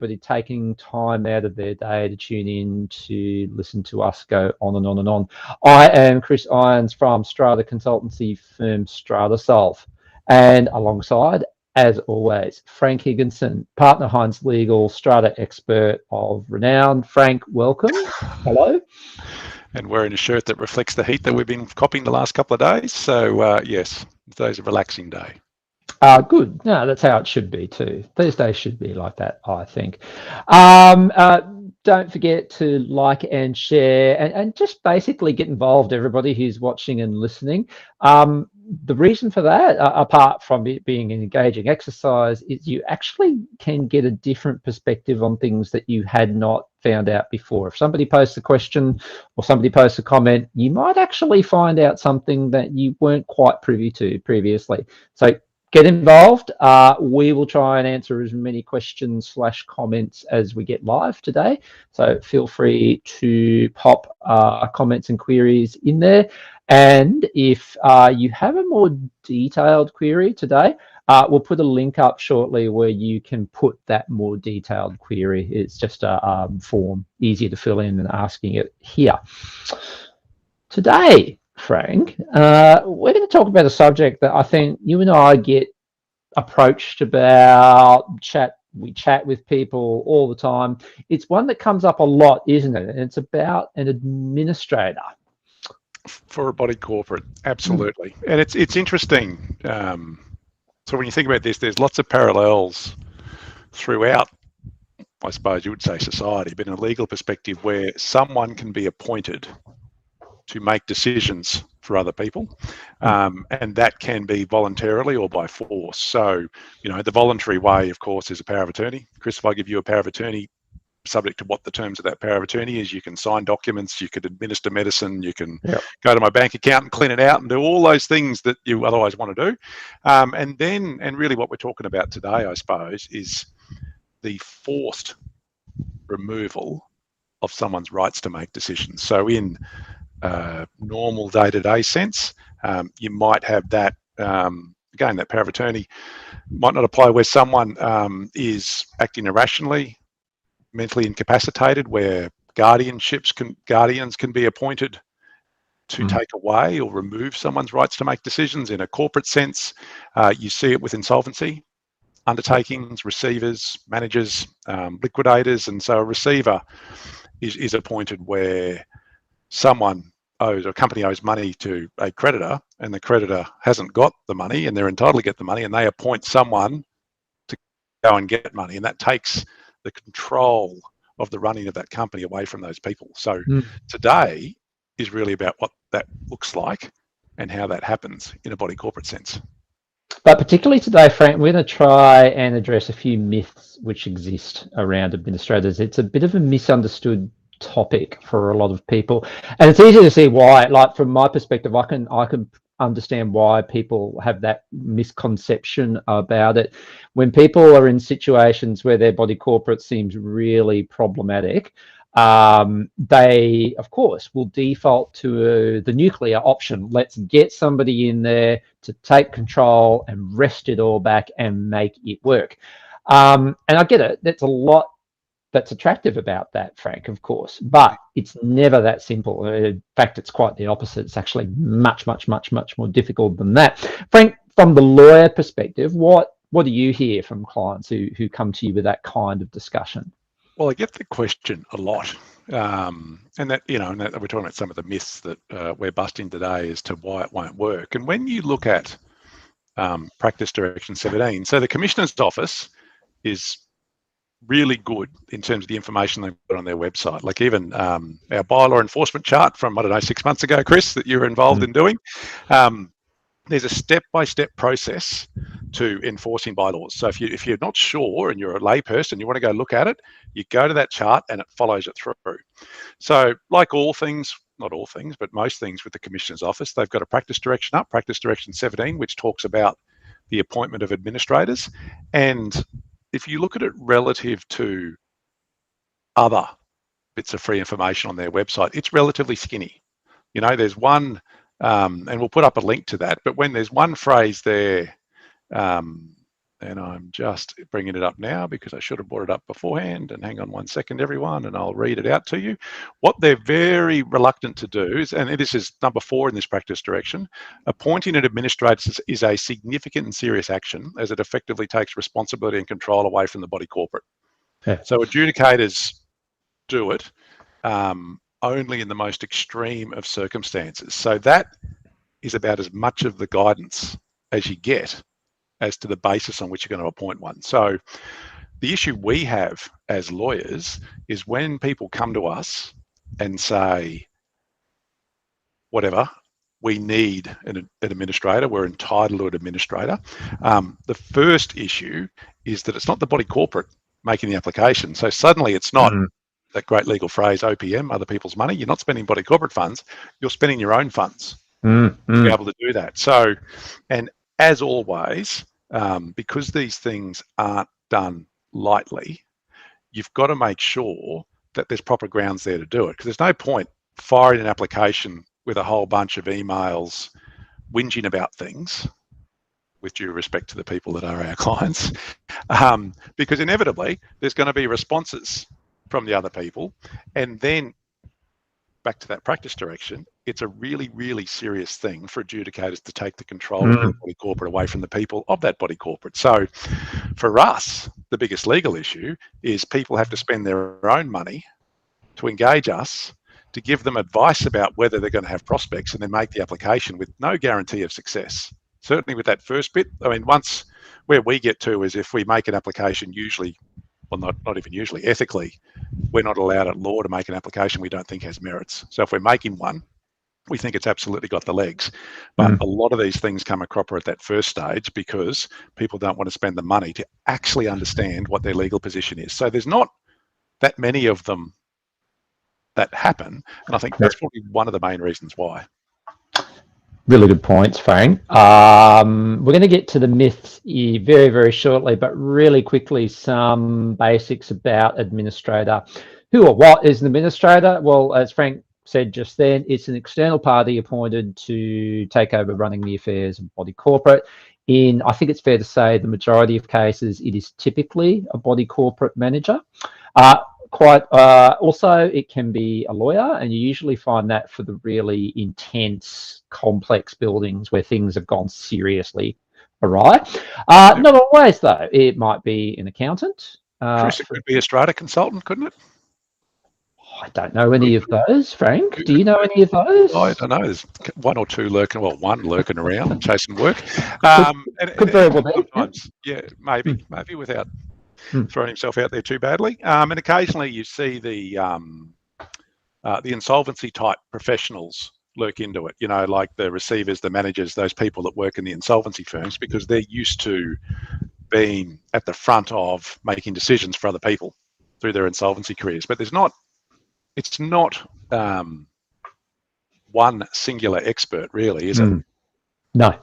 everybody taking time out of their day to tune in to listen to us go on and on and on. I am Chris Irons from Strata consultancy firm Strata Solve, and alongside, as always, Frank Higginson, partner Heinz Legal, Strata expert of renown. Frank, welcome. Hello. And wearing a shirt that reflects the heat that we've been copying the last couple of days. So yes, today's a relaxing day. Good. No, that's how it should be too. These days should be like that, I think. Don't forget to like and share and just basically get involved, everybody who's watching and listening. The reason for that, apart from it being an engaging exercise, is you actually can get a different perspective on things that you had not found out before. If somebody posts a question or somebody posts a comment, you might actually find out something that you weren't quite privy to previously. So get involved. We will try and answer as many questions / comments as we get live today. So feel free to pop comments and queries in there. And if you have a more detailed query today, we'll put a link up shortly where you can put that more detailed query. It's just a form, easier to fill in than asking it here. Today, Frank, we're going to talk about a subject that I think you and I get approached about. We chat with people all the time. It's one that comes up a lot, isn't it? And it's about an administrator for a body corporate. Absolutely. And it's interesting. So when you think about this, there's lots of parallels throughout, I suppose you would say, society, but in a legal perspective, where someone can be appointed to make decisions for other people, and that can be voluntarily or by force. So, the voluntary way, of course, is a power of attorney. Chris, if I give you a power of attorney, subject to what the terms of that power of attorney is, you can sign documents, you could administer medicine, you can go to my bank account and clean it out and do all those things that you otherwise want to do. And really what we're talking about today, I suppose, is the forced removal of someone's rights to make decisions. So in normal day-to-day sense, you might have that, again, that power of attorney might not apply where someone is acting irrationally, mentally incapacitated, where guardians can be appointed to take away or remove someone's rights to make decisions. In a corporate sense, you see it with insolvency undertakings, receivers, managers, liquidators. And so a receiver is appointed where someone owes, or a company owes money to a creditor, and the creditor hasn't got the money and they're entitled to get the money, and they appoint someone to go and get money, and that takes the control of the running of that company away from those people. So today is really about what that looks like and how that happens in a body corporate sense. But particularly today, Frank, we're going to try and address a few myths which exist around administrators. It's a bit of a misunderstood topic for a lot of people, and it's easy to see why. Like, from my perspective, I can understand why people have that misconception about it. When people are in situations where their body corporate seems really problematic, they, of course, will default to the nuclear option. Let's get somebody in there to take control and wrest it all back and make it work. And I get it. That's a lot that's attractive about that, Frank, of course, but it's never that simple. In fact, it's quite the opposite. It's actually much more difficult than that. Frank, from the lawyer perspective, what do you hear from clients who come to you with that kind of discussion? Well, I get the question a lot, and that, and that we're talking about some of the myths that we're busting today as to why it won't work. And when you look at Practice Direction 17, so the Commissioner's Office is really good in terms of the information they've got on their website. Like even our bylaw enforcement chart from, 6 months ago, Chris, that you were involved in doing. There's a step-by-step process to enforcing bylaws. So if you're not sure and you're a layperson, you want to go look at it, you go to that chart and it follows it through. So like all things, not all things, but most things with the Commissioner's Office, they've got a practice direction up, Practice Direction 17, which talks about the appointment of administrators. And if you look at it relative to other bits of free information on their website, it's relatively skinny. There's one, and we'll put up a link to that, but when there's one phrase there and I'm just bringing it up now because I should have brought it up beforehand. And hang on 1 second, everyone, and I'll read it out to you. What they're very reluctant to do is, and this is number 4 in this practice direction, appointing an administrator is a significant and serious action as it effectively takes responsibility and control away from the body corporate. Yeah. So adjudicators do it only in the most extreme of circumstances. So that is about as much of the guidance as you get as to the basis on which you're going to appoint one. So the issue we have as lawyers is when people come to us and say, whatever, we need an administrator, we're entitled to an administrator. The first issue is that it's not the body corporate making the application. So suddenly it's not that great legal phrase, OPM, other people's money. You're not spending body corporate funds, you're spending your own funds to be able to do that. So, and as always, because these things aren't done lightly, you've got to make sure that there's proper grounds there to do it. Because there's no point firing an application with a whole bunch of emails whinging about things, with due respect to the people that are our clients, because inevitably there's going to be responses from the other people. And then back to that practice direction, it's a really, really serious thing for adjudicators to take the control of the body corporate away from the people of that body corporate. So for us, the biggest legal issue is people have to spend their own money to engage us, to give them advice about whether they're going to have prospects, and then make the application with no guarantee of success. Certainly with that first bit, I mean, once where we get to is if we make an application, usually, well, not even usually, ethically, we're not allowed at law to make an application we don't think has merits. So if we're making one, we think it's absolutely got the legs. But a lot of these things come a cropper at that first stage because people don't want to spend the money to actually understand what their legal position is. So there's not that many of them that happen. And I think that's probably one of the main reasons why. Really good points, Frank. We're going to get to the myths very, very shortly, but really quickly, some basics about administrator. Who or what is an administrator? Well, as Frank said just then, it's an external party appointed to take over running the affairs of body corporate. I think it's fair to say, the majority of cases, it is typically a body corporate manager. Also, it can be a lawyer, and you usually find that for the really intense, complex buildings where things have gone seriously awry. Not always, though. It might be an accountant. Chris, it could be a strata consultant, couldn't it? I don't know any of those, Frank. Do you know any of those? I don't know. There's one or two lurking, well, one lurking around and chasing work. Could very well be. Sometimes, yeah, maybe without throwing himself out there too badly. And occasionally you see the insolvency type professionals lurk into it, you know, like the receivers, the managers, those people that work in the insolvency firms, because they're used to being at the front of making decisions for other people through their insolvency careers. But it's not one singular expert, really, is it? No,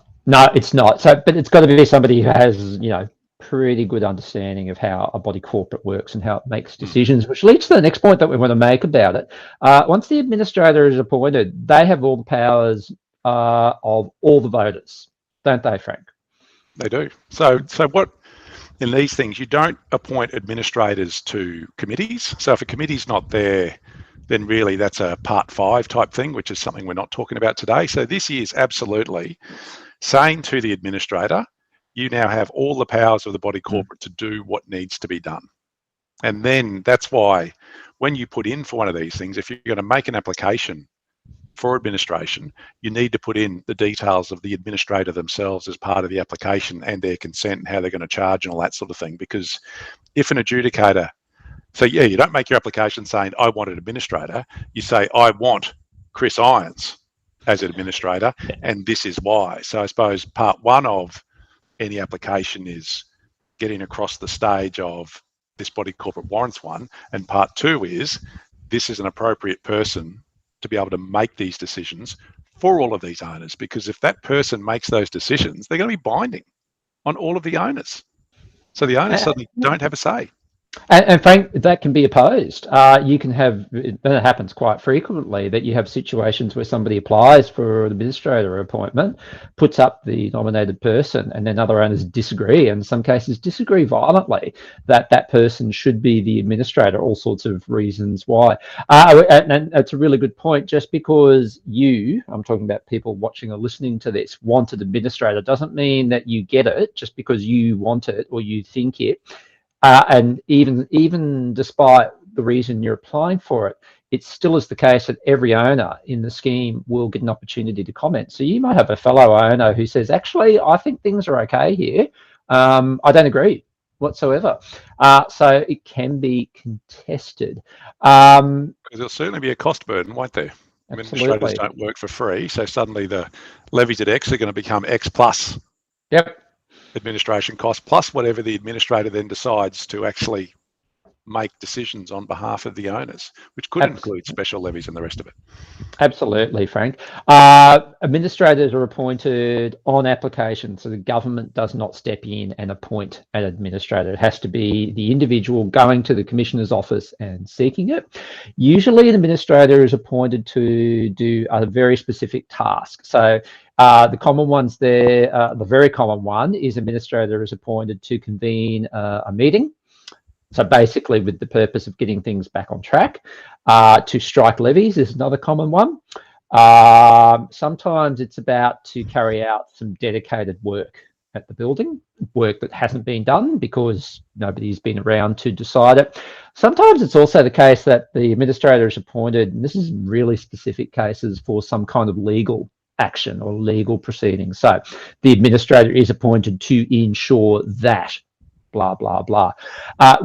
it's not. So, but it's got to be somebody who has, you know, pretty good understanding of how a body corporate works and how it makes decisions, which leads to the next point that we want to make about it. Once the administrator is appointed, they have all the powers of all the voters, don't they, Frank? They do. So what, in these things, you don't appoint administrators to committees. So if a committee's not there, then really that's a Part 5 type thing, which is something we're not talking about today. So this is absolutely saying to the administrator, you now have all the powers of the body corporate to do what needs to be done. And then that's why when you put in for one of these things, if you're going to make an application for administration, you need to put in the details of the administrator themselves as part of the application and their consent and how they're going to charge and all that sort of thing. Because if an adjudicator, so yeah, you don't make your application saying, I want an administrator. You say, I want Chris Irons as an administrator, and this is why. So I suppose part 1 of any application is getting across the stage of this body corporate warrants one, and part 2 is this is an appropriate person to be able to make these decisions for all of these owners, because if that person makes those decisions, they're going to be binding on all of the owners. So the owners suddenly don't have a say. And Frank, that can be opposed. You can have, and it happens quite frequently, that you have situations where somebody applies for an administrator appointment, puts up the nominated person, and then other owners disagree, and in some cases disagree violently, that that person should be the administrator, all sorts of reasons why. And it's a really good point. Just because you, I'm talking about people watching or listening to this, want an administrator doesn't mean that you get it just because you want it or you think it. And even despite the reason you're applying for it, it still is the case that every owner in the scheme will get an opportunity to comment. So you might have a fellow owner who says, actually, I think things are okay here. I don't agree whatsoever. So it can be contested. Because there'll certainly be a cost burden, won't there? Administrators Absolutely. don't work for free, so suddenly the levies at X are going to become X plus Yep. administration cost, plus whatever the administrator then decides to actually make decisions on behalf of the owners, which could include special levies and the rest of it. Absolutely, Frank. Administrators are appointed on application, so the government does not step in and appoint an administrator. It has to be the individual going to the commissioner's office and seeking it. Usually, an administrator is appointed to do a very specific task. So the common ones there, the very common one is administrator is appointed to convene a meeting. So basically with the purpose of getting things back on track. To strike levies is another common one. Sometimes it's about to carry out some dedicated work at the building, work that hasn't been done because nobody's been around to decide it. Sometimes it's also the case that the administrator is appointed, and this is really specific cases, for some kind of legal action or legal proceedings. So the administrator is appointed to ensure that blah, blah, blah.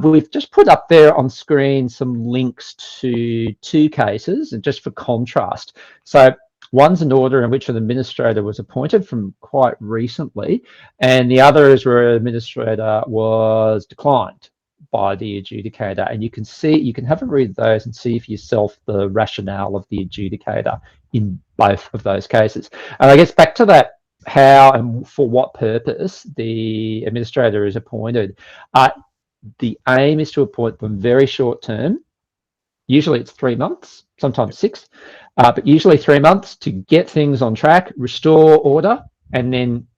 We've just put up there on screen some links to two cases, and just for contrast. So one's an order in which an administrator was appointed from quite recently, and the other is where an administrator was declined by the adjudicator. And you can see, you can have a read of those and see for yourself the rationale of the adjudicator in both of those cases. And I guess back to that, how and for what purpose the administrator is appointed. The aim is to appoint them very short term. Usually it's 3 months, sometimes 6, but usually 3 months to get things on track, restore order, and then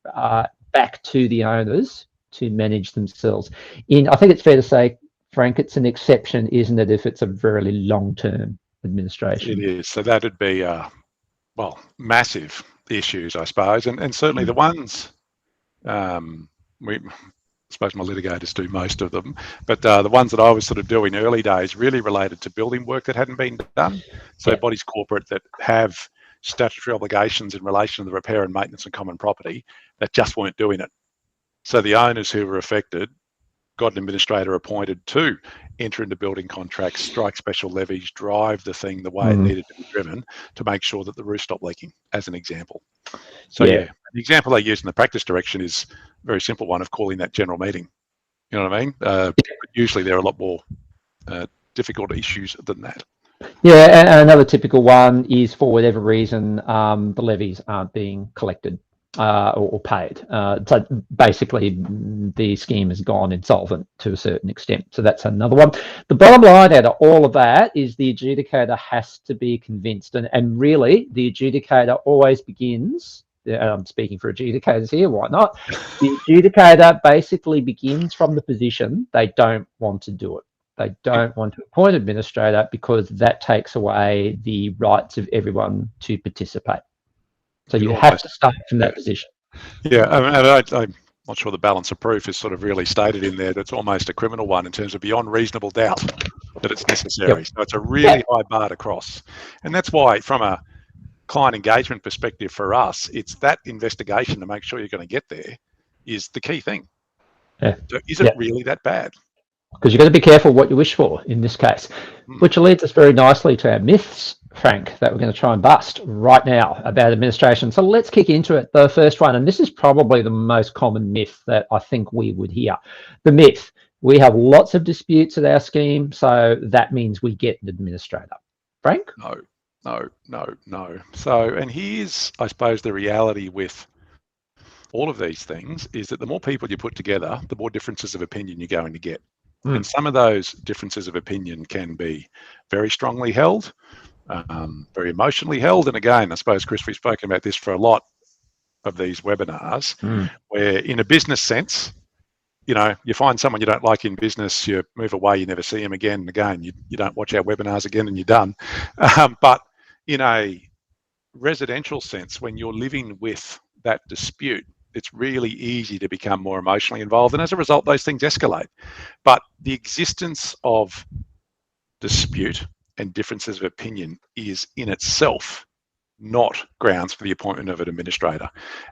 back to the owners to manage themselves. I think it's fair to say, Frank, it's an exception, isn't it, if it's a very long-term administration? It is. So that'd be, well, massive issues, I suppose, and certainly the ones I suppose my litigators do most of them, but the ones that I was sort of doing early days really related to building work that hadn't been done. So bodies corporate that have statutory obligations in relation to the repair and maintenance of common property that just weren't doing it. So the owners who were affected got an administrator appointed to enter into building contracts, strike special levies, drive the thing the way it needed to be driven to make sure that the roof stopped leaking, as an example. So yeah, the example they use in the practice direction is a very simple one of calling that general meeting. You know what I mean? Usually there are a lot more difficult issues than that. Yeah, and another typical one is, for whatever reason, the levies aren't being collected or paid. So basically the scheme has gone insolvent to a certain extent. So that's another one. The bottom line out of all of that is the adjudicator has to be convinced. And really, the adjudicator always begins, I'm speaking for adjudicators here, why not? The adjudicator basically begins from the position they don't want to do it. They don't want to appoint an administrator because that takes away the rights of everyone to participate. So you have to start from that position. Yeah, I'm not sure the balance of proof is sort of really stated in there. That's almost a criminal one in terms of beyond reasonable doubt that it's necessary. So it's a really high bar to cross. And that's why, from a client engagement perspective for us, it's that investigation to make sure you're going to get there is the key thing. So is it really that bad? Because you've got to be careful what you wish for in this case, which leads us very nicely to our myths, Frank, that we're going to try and bust right now about administration. So let's kick into it. The first one, and this is probably the most common myth that I think we would hear. The myth: we have lots of disputes at our scheme, so that means we get an administrator. Frank? No. So, and here's, I suppose, the reality with all of these things is that the more people you put together, the more differences of opinion you're going to get. And some of those differences of opinion can be very strongly held, very emotionally held. And again, I suppose, Chris, we've spoken about this for a lot of these webinars, where in a business sense, you find someone you don't like in business, you move away, you never see them again. And again, you don't watch our webinars again and you're done. But in a residential sense, when you're living with that dispute, it's really easy to become more emotionally involved. And as a result, those things escalate. But the existence of dispute and differences of opinion is in itself not grounds for the appointment of an administrator.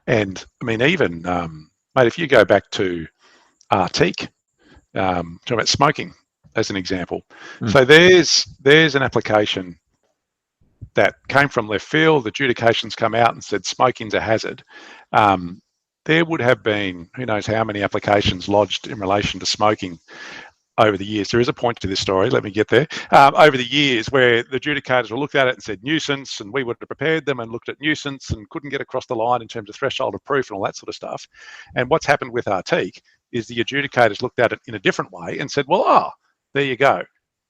And I mean, even, mate, if you go back to Artique, talking about smoking as an example. So there's an application that came from left field. The adjudications come out and said smoking's a hazard. There would have been who knows how many applications lodged in relation to smoking over the years. There is a point to this story, let me get there. Over the years where the adjudicators will look at it and said nuisance, and we would have prepared them and looked at nuisance and couldn't get across the line in terms of threshold of proof and all that sort of stuff. And what's happened with Artique is the adjudicators looked at it in a different way and said, well, there you go.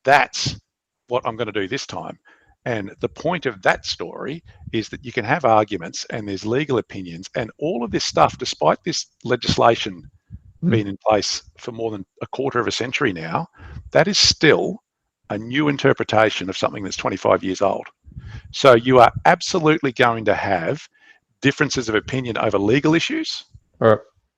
That's what I'm going to do this time. And the point of that story is that you can have arguments and there's legal opinions and all of this stuff, despite this legislation being in place for more than a quarter of a century now, that is still a new interpretation of something that's 25 years old. So you are absolutely going to have differences of opinion over legal issues,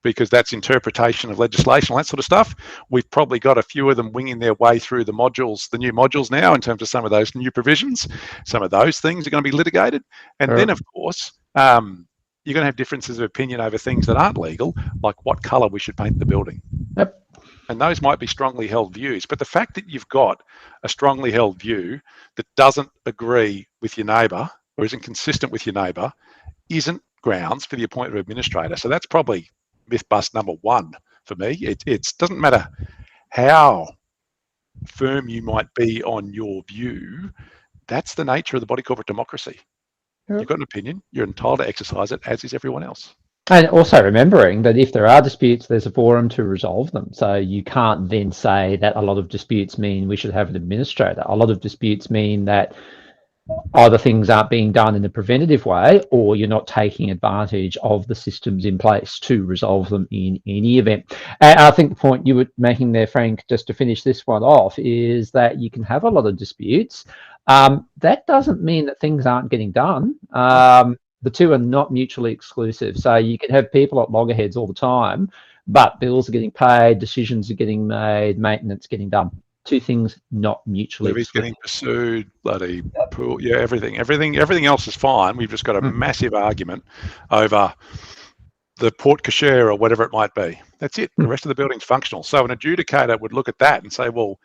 because that's interpretation of legislation, all that sort of stuff. We've probably got a few of them winging their way through the modules, the new modules now, in terms of some of those new provisions. Some of those things are going to be litigated. And then, of course, you're going to have differences of opinion over things that aren't legal, like what colour we should paint the building. And those might be strongly held views. But the fact that you've got a strongly held view that doesn't agree with your neighbour or isn't consistent with your neighbour isn't grounds for the appointment of administrator. So that's probably myth bust number one for me. It doesn't matter how firm you might be on your view. That's the nature of the body corporate democracy. You've got an opinion, you're entitled to exercise it, as is everyone else. And also remembering that if there are disputes, there's a forum to resolve them. So you can't then say that a lot of disputes mean we should have an administrator. A lot of disputes mean that either things aren't being done in a preventative way or you're not taking advantage of the systems in place to resolve them in any event. And I think the point you were making there, Frank, just to finish this one off, is that you can have a lot of disputes. That doesn't mean that things aren't getting done. The two are not mutually exclusive. So you can have people at loggerheads all the time, but bills are getting paid, decisions are getting made, maintenance getting done. Two things not mutually exclusive. Getting pursued, bloody pool, everything else is fine. We've just got a massive argument over the port cochere or whatever it might be. That's it. The rest of the building's functional. So an adjudicator would look at that and say, well,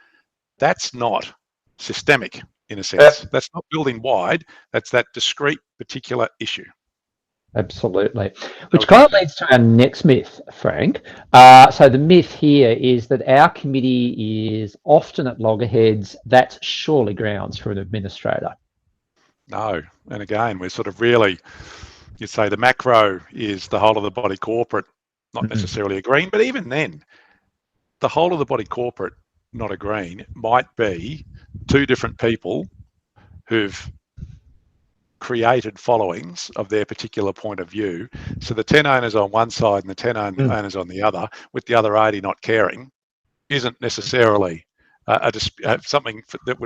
that's not systemic in a sense. That's not building wide. That's that discrete particular issue. Absolutely. Which kind of leads to our next myth, Frank. So the myth here is that our committee is often at loggerheads. That's surely grounds for an administrator. No. And again, we're sort of really, you'd say the macro is the whole of the body corporate, not necessarily agreeing. But even then, the whole of the body corporate not agreeing might be two different people who've created followings of their particular point of view. So the 10 owners on one side and the 10 owners on the other, with the other 80 not caring, isn't necessarily something that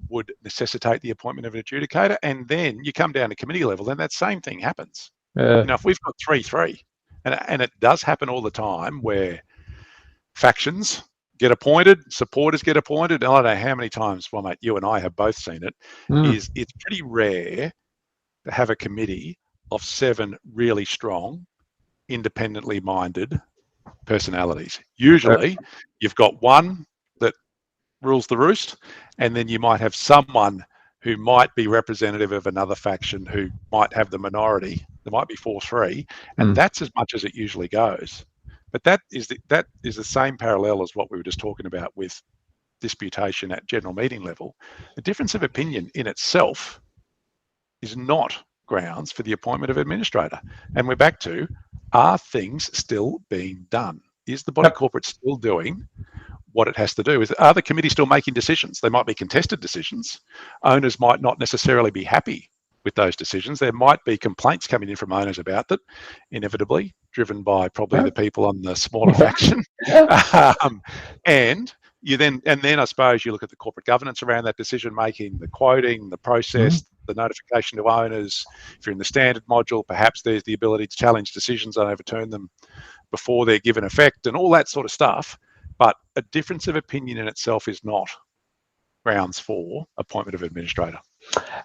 would necessitate the appointment of an adjudicator. And then you come down to committee level, then that same thing happens. If we've got 3-3, and it does happen all the time where factions get appointed, supporters get appointed. And I don't know how many times, well, mate, you and I have both seen it, is it's pretty rare to have a committee of 7 really strong, independently minded personalities. Usually you've got one that rules the roost, and then you might have someone who might be representative of another faction who might have the minority. There might be 4-3, and that's as much as it usually goes. But that is the same parallel as what we were just talking about with disputation at general meeting level. The difference of opinion in itself is not grounds for the appointment of administrator. And we're back to, are things still being done? is the body corporate still doing what it has to do? Are the committees still making decisions? They might be contested decisions. Owners might not necessarily be happy with those decisions. There might be complaints coming in from owners about that, inevitably, driven by probably the people on the smaller faction. And then I suppose you look at the corporate governance around that decision making, the quoting, the process, the notification to owners. If you're in the standard module, perhaps there's the ability to challenge decisions and overturn them before they're given effect and all that sort of stuff. But a difference of opinion in itself is not grounds for appointment of administrator.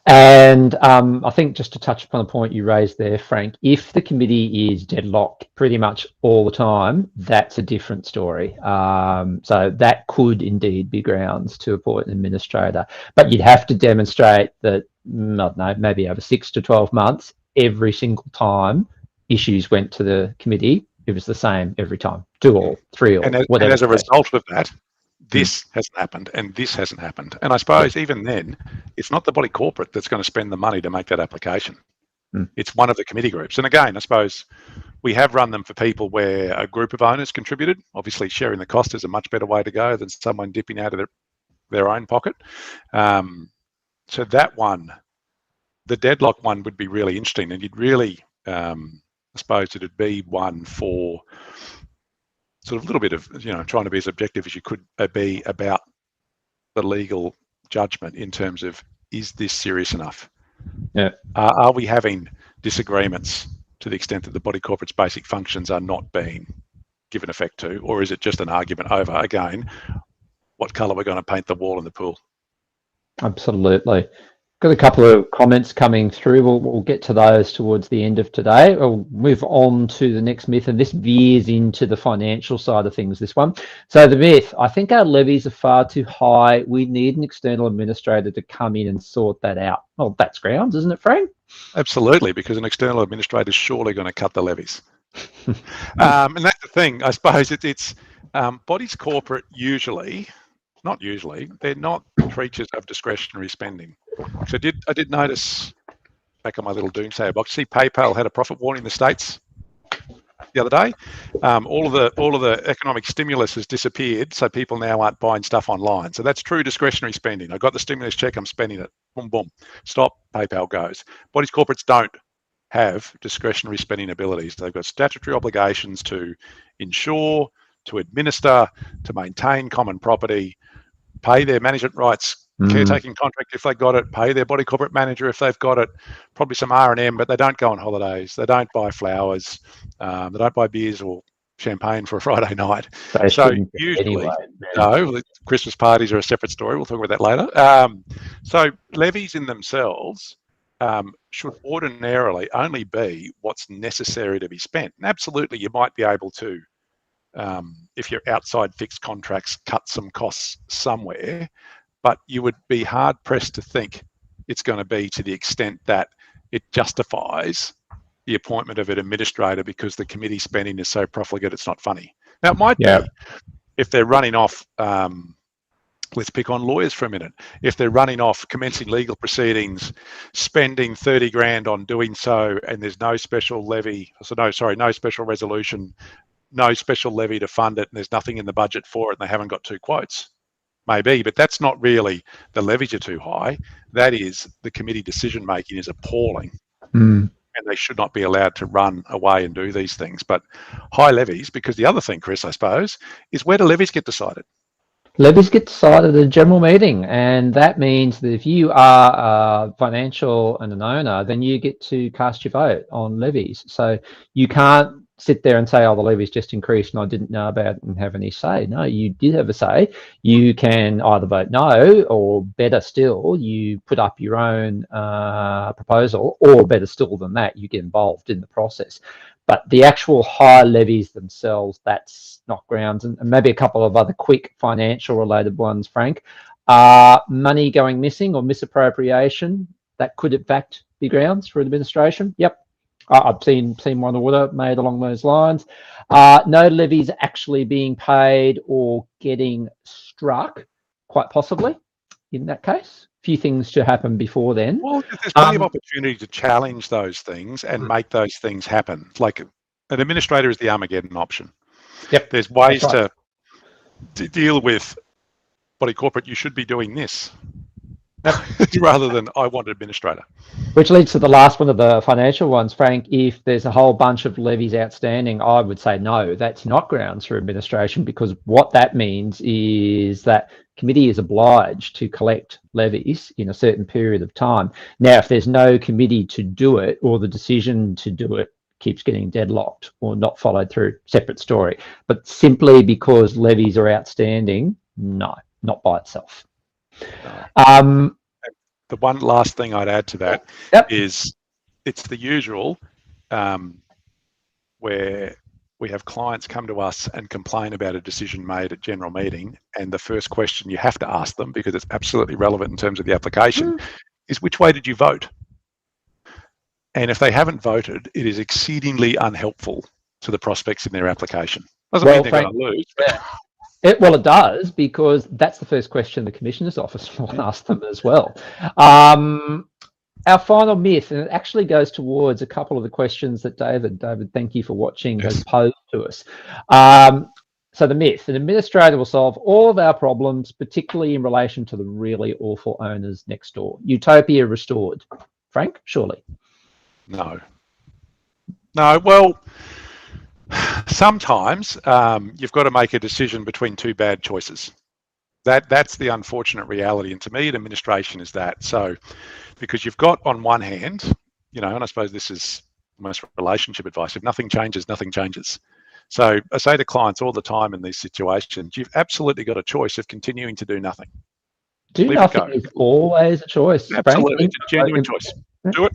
And I think just to touch upon the point you raised there, Frank, if the committee is deadlocked pretty much all the time, that's a different story. So that could indeed be grounds to appoint an administrator, but you'd have to demonstrate that, I don't know, maybe over 6 to 12 months, every single time issues went to the committee, it was the same every time, 2 or 3 or whatever. And as a result of that, this hasn't happened and this hasn't happened. And I suppose even then, it's not the body corporate that's going to spend the money to make that application. It's one of the committee groups. And again, I suppose we have run them for people where a group of owners contributed. Obviously, sharing the cost is a much better way to go than someone dipping out of their own pocket. So that one, the deadlock one, would be really interesting. And you'd really... I suppose it'd be one for sort of a little bit of, trying to be as objective as you could be about the legal judgment in terms of, is this serious enough? Yeah. Are we having disagreements to the extent that the body corporate's basic functions are not being given effect to, or is it just an argument over, again, what colour we're going to paint the wall in the pool? Absolutely. Got a couple of comments coming through. We'll get to those towards the end of today. We'll move on to the next myth, and this veers into the financial side of things, this one. So the myth, I think our levies are far too high. We need an external administrator to come in and sort that out. Well, that's grounds, isn't it, Frank? Absolutely, because an external administrator is surely going to cut the levies. And that's the thing, I suppose. It's bodies corporate not usually, they're not creatures of discretionary spending. So I did notice back on my little doomsayer box, see PayPal had a profit warning in the States the other day. All of the economic stimulus has disappeared, so people now aren't buying stuff online. So that's true discretionary spending. I got the stimulus check, I'm spending it. Boom, boom. Stop, PayPal goes. Bodies corporates don't have discretionary spending abilities. They've got statutory obligations to insure, to administer, to maintain common property, pay their management rights caretaking contract if they got it, pay their body corporate manager if they've got it, probably some R&M, but they don't go on holidays, they don't buy flowers, they don't buy beers or champagne for a Friday night. So usually, anyway, no, Christmas parties are a separate story, we'll talk about that later. So levies in themselves should ordinarily only be what's necessary to be spent. And absolutely, you might be able to, if you're outside fixed contracts, cut some costs somewhere, but you would be hard pressed to think it's going to be to the extent that it justifies the appointment of an administrator because the committee spending is so profligate it's not funny. Now it might be if they're running off, let's pick on lawyers for a minute. If they're running off, commencing legal proceedings, spending 30 grand on doing so, and there's no special levy, no special resolution, no special levy to fund it, and there's nothing in the budget for it, and they haven't got 2 quotes. Maybe, but that's not really the levies are too high. That is the committee decision making is appalling, and they should not be allowed to run away and do these things. But high levies, because the other thing, Chris, I suppose, is where do levies get decided? Levies get decided at a general meeting, and that means that if you are a financial and an owner, then you get to cast your vote on levies. So you can't sit there and say, oh, the levies just increased and I didn't know about it and have any say. No, you did have a say. You can either vote no, or better still, you put up your own proposal, or better still than that, you get involved in the process. But the actual high levies themselves, that's not grounds. And maybe a couple of other quick financial related ones, Frank. Money going missing or misappropriation, that could in fact be grounds for administration. Yep. I've seen one order made along those lines. No levies actually being paid or getting struck, quite possibly, in that case. A few things to happen before then. Well, there's plenty of opportunity to challenge those things and make those things happen. Like an administrator is the Armageddon option. Yep. There's ways That's right. to deal with body corporate. You should be doing this Yep. rather than I want an administrator. Which leads to the last one of the financial ones, Frank. If there's a whole bunch of levies outstanding, I would say no, that's not grounds for administration, because what that means is that committee is obliged to collect levies in a certain period of time. Now, if there's no committee to do it, or the decision to do it keeps getting deadlocked or not followed through, separate story. But simply because levies are outstanding, no, not by itself. No. The one last thing I'd add to that is it's the usual where we have clients come to us and complain about a decision made at general meeting, and the first question you have to ask them, because it's absolutely relevant in terms of the application, is which way did you vote? And if they haven't voted, it is exceedingly unhelpful to the prospects in their application. Doesn't mean they're going to lose. Well, it does, because that's the first question the Commissioner's Office will ask them as well. Our final myth, and it actually goes towards a couple of the questions that David, thank you for watching, has posed to us. So the myth: an administrator will solve all of our problems, particularly in relation to the really awful owners next door. Utopia restored. Frank, surely? No. Well, sometimes you've got to make a decision between two bad choices. That's the unfortunate reality, and to me, administration is that. So, because you've got on one hand, and I suppose this is most relationship advice: if nothing changes, nothing changes. So I say to clients all the time in these situations, you've absolutely got a choice of continuing to do nothing. Do nothing is always a choice. Absolutely, Frank, it's a genuine choice. Do it.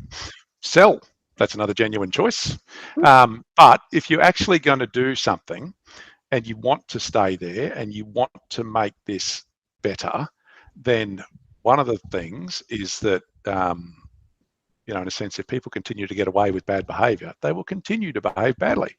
Sell. That's another genuine choice. But if you're actually going to do something and you want to stay there and you want to make this better, then one of the things is that, in a sense, if people continue to get away with bad behaviour, they will continue to behave badly.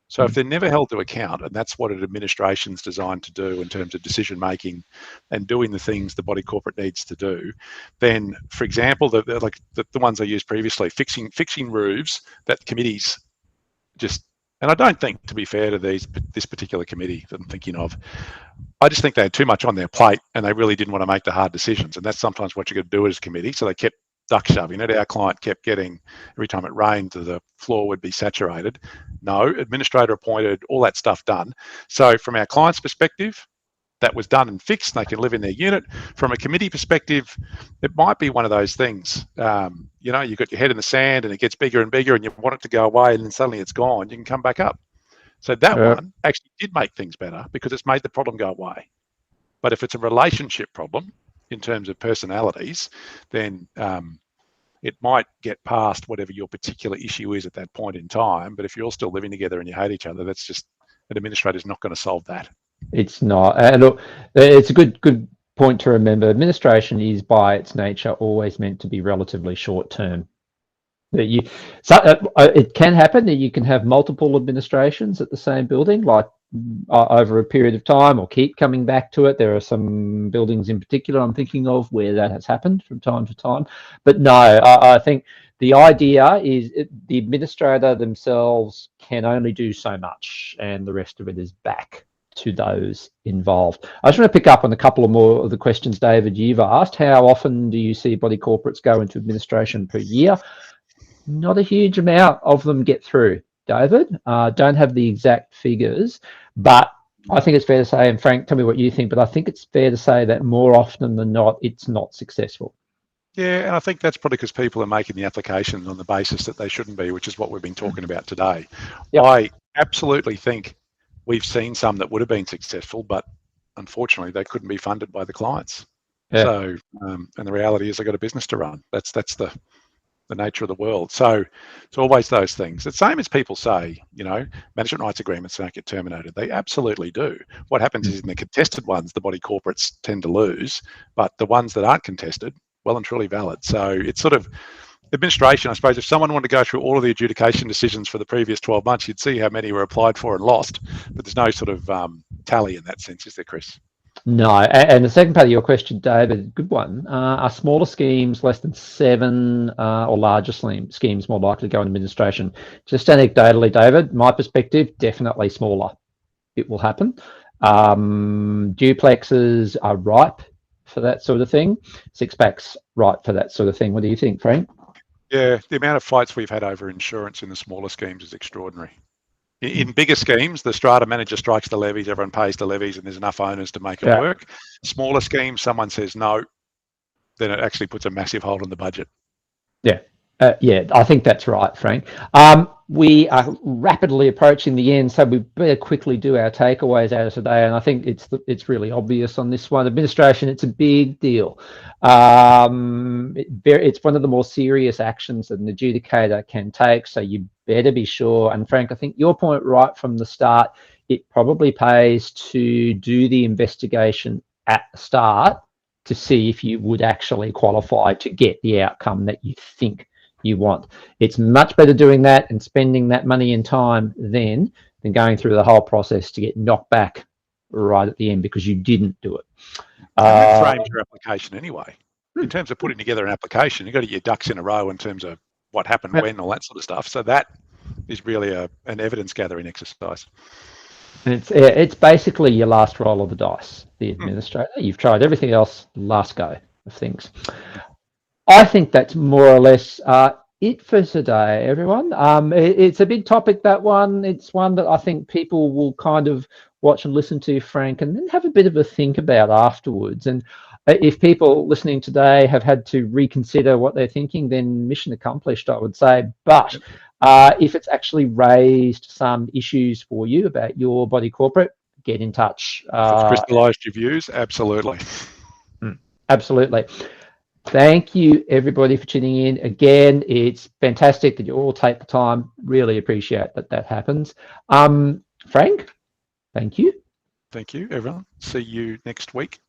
So if they're never held to account, and that's what an administration's designed to do in terms of decision making and doing the things the body corporate needs to do, then, for example, the ones I used previously, fixing roofs that committees just, and I don't think, to be fair to this particular committee that I'm thinking of, I just think they had too much on their plate and they really didn't want to make the hard decisions. And that's sometimes what you're going to do as a committee. So they kept duck shoving it. Our client kept getting, every time it rained, the floor would be saturated. No, administrator appointed, all that stuff done. So from our client's perspective, that was done and fixed, and they can live in their unit. From a committee perspective, it might be one of those things, you've got your head in the sand and it gets bigger and bigger and you want it to go away and then suddenly it's gone, you can come back up. So that one actually did make things better because it's made the problem go away. But if it's a relationship problem in terms of personalities, then it might get past whatever your particular issue is at that point in time. But if you're all still living together and you hate each other, that's just, an administrator's not going to solve that. It's not. And look, it's a good point to remember. Administration is by its nature always meant to be relatively short term. It can happen that you can have multiple administrations at the same building, like over a period of time, or keep coming back to it. There are some buildings in particular I'm thinking of where that has happened from time to time. But no, I think the idea is the administrator themselves can only do so much, and the rest of it is back to those involved. I just want to pick up on a couple of more of the questions, David, you've asked. How often do you see body corporates go into administration per year? Not a huge amount of them get through, David. Don't have the exact figures, but I think it's fair to say, and Frank, tell me what you think, but I think it's fair to say that more often than not, it's not successful. Yeah, and I think that's probably because people are making the applications on the basis that they shouldn't be, which is what we've been talking about today. Yep. I absolutely think we've seen some that would have been successful, but unfortunately they couldn't be funded by the clients. Yeah. So, and the reality is they've got a business to run. That's the nature of the world. So it's always those things. The same as people say, management rights agreements don't get terminated. They absolutely do. What happens is in the contested ones, the body corporates tend to lose, but the ones that aren't contested, well and truly valid. So it's sort of administration. I suppose if someone wanted to go through all of the adjudication decisions for the previous 12 months, you'd see how many were applied for and lost, but there's no sort of tally in that sense, is there, Chris? No, and the second part of your question, David, good one. Are smaller schemes, less than 7, or larger schemes more likely to go in administration? Just anecdotally, David, my perspective, definitely smaller. it will happen. Duplexes are ripe for that sort of thing. Six packs ripe for that sort of thing. What do you think, Frank? Yeah, the amount of fights we've had over insurance in the smaller schemes is extraordinary. In bigger schemes, the strata manager strikes the levies, everyone pays the levies, and there's enough owners to make it work. Smaller schemes, someone says no, then it actually puts a massive hole in the budget. Yeah. Yeah, I think that's right, Frank. We are rapidly approaching the end, so we better quickly do our takeaways out of today. And I think it's really obvious on this one. Administration, it's a big deal. It's one of the more serious actions that an adjudicator can take, so you better be sure. And Frank, I think your point right from the start, it probably pays to do the investigation at the start to see if you would actually qualify to get the outcome that you think you want. It's much better doing that and spending that money and time than going through the whole process to get knocked back right at the end because you didn't do it. And that frames your application anyway. In terms of putting together an application, you've got to get your ducks in a row in terms of what happened, when, all that sort of stuff. So that is really an evidence gathering exercise. And it's basically your last roll of the dice, the administrator. You've tried everything else, last go of things. I think that's more or less it for today, everyone. It's a big topic, that one. It's one that I think people will kind of watch and listen to, Frank, and then have a bit of a think about afterwards. And if people listening today have had to reconsider what they're thinking, then mission accomplished, I would say. But if it's actually raised some issues for you about your body corporate, get in touch. If it's crystallised your views, absolutely. Absolutely. Thank you, everybody, for tuning in. Again, it's fantastic that you all take the time. Really appreciate that happens. Frank, thank you. Thank you, everyone. See you next week.